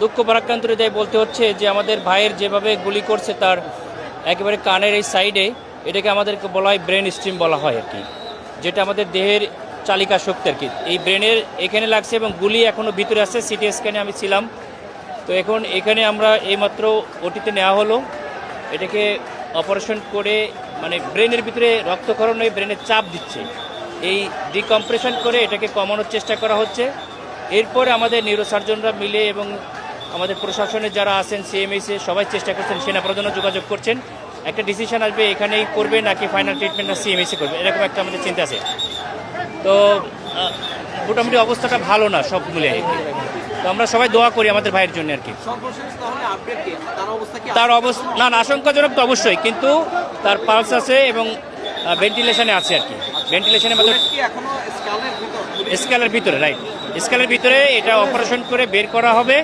দুঃখ ভারাক্রান্ত হৃদয়ে বলতে হচ্ছে যে আমাদের ভাইয়ের যেভাবে গুলি করছে তার একেবারে কানের এই সাইডে, এটাকে আমাদেরকে বলা হয় ব্রেন স্ট্রিম বলা হয় আর কি, যেটা আমাদের দেহের চালিকা শক্তি আর কি। এই ব্রেনের এখানে লাগছে এবং গুলি এখনও ভিতরে আছে। সিটি স্ক্যানে আমি ছিলাম, তো এখন এখানে আমরা এইমাত্র ওটিতে নেওয়া হলো। এটাকে অপারেশন করে মানে ব্রেনের ভিতরে রক্তক্ষরণ হয়ে ব্রেনের চাপ দিচ্ছে, এই ডিকম্প্রেশন করে এটাকে কমানোর চেষ্টা করা হচ্ছে। এরপরে আমাদের নিউরোসার্জনরা মিলে এবং আমাদের প্রশাসনের যারা আছেন সিএমএইসে সবাই চেষ্টা করছেন, সেনাপ্রধানও যোগাযোগ করছেন। একটা ডিসিশন আসবে এখানেই করবে নাকি ফাইনাল ট্রিটমেন্ট না সিএমএইসে করবে, এরকম একটা আমাদের চিন্তা আছে। তো মোটামুটি অবস্থাটা ভালো না সব মিলে, তো আমরা সবাই দোয়া করি আমাদের ভাইয়ের জন্য আর কি। তার অবস্থা না আশঙ্কাজনক তো অবশ্যই, কিন্তু তার পালস আছে এবং ভেন্টিলেশনে আছে আর কি। ভেন্টিলেশনের মধ্যে স্কেলের ভিতরে, রাইট, স্কেলের ভিতরে এটা অপারেশন করে বের করা হবে।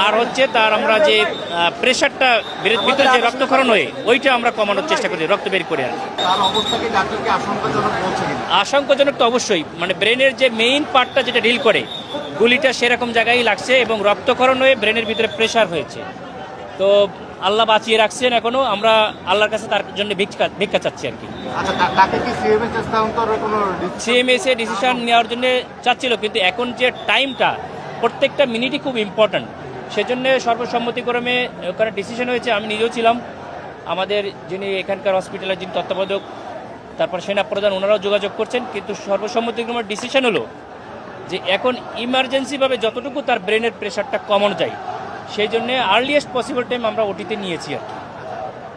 আর হচ্ছে তার আমরা যে প্রেশারটা ভিতরে যে রক্তক্ষরণ হয়ে ওইটা আমরা কমানোর চেষ্টা করি, রক্ত বের করে আর কি। আশঙ্কাজনক তো অবশ্যই, মানে ব্রেনের যে মেইন পার্টটা যেটা ডিল করে গুলিটা সেরকম জায়গায় লাগছে এবং রক্তক্ষরণ হয়ে ব্রেনের ভিতরে প্রেশার হয়েছে। তো আল্লাহ বাঁচিয়ে রাখছেন এখনো, আমরা আল্লাহর কাছে তার জন্য ভিক্ষা চাচ্ছি আর কি। সিএমএসে ডিসিশন নেওয়ার জন্য চাচ্ছিল, কিন্তু এখন যে টাইমটা প্রত্যেকটা মিনিটই খুব ইম্পর্ট্যান্ট, সেজন্য সর্বসম্মতিক্রমে ওখানে ডিসিশন হয়েছে। আমি নিজেও ছিলাম, আমাদের যিনি এখানকার হসপিটালের যিনি তত্ত্বাবধায়ক, তারপর সেনাপ্রধান, ওনারাও যোগাযোগ করছেন, কিন্তু সর্বসম্মতিক্রমে ডিসিশন হলো যে এখন ইমার্জেন্সিভাবে যতটুকু তার ব্রেনের প্রেশারটা কমানো যায় সেই জন্য আর্লিয়েস্ট পসিবল টাইম আমরা ওটিতে নিয়েছি আর কি।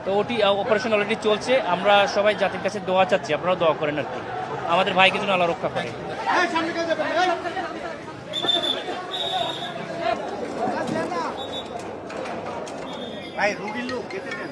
তো ওটি অপারেশন অলরেডি চলছে। আমরা সবাই জাতির কাছে দোয়া চাচ্ছি, আপনারাও দোয়া করেন আর কি, আমাদের ভাইকে যেন আল্লাহ রক্ষা করে। ভাই রুগীর লোক কেটে দেন।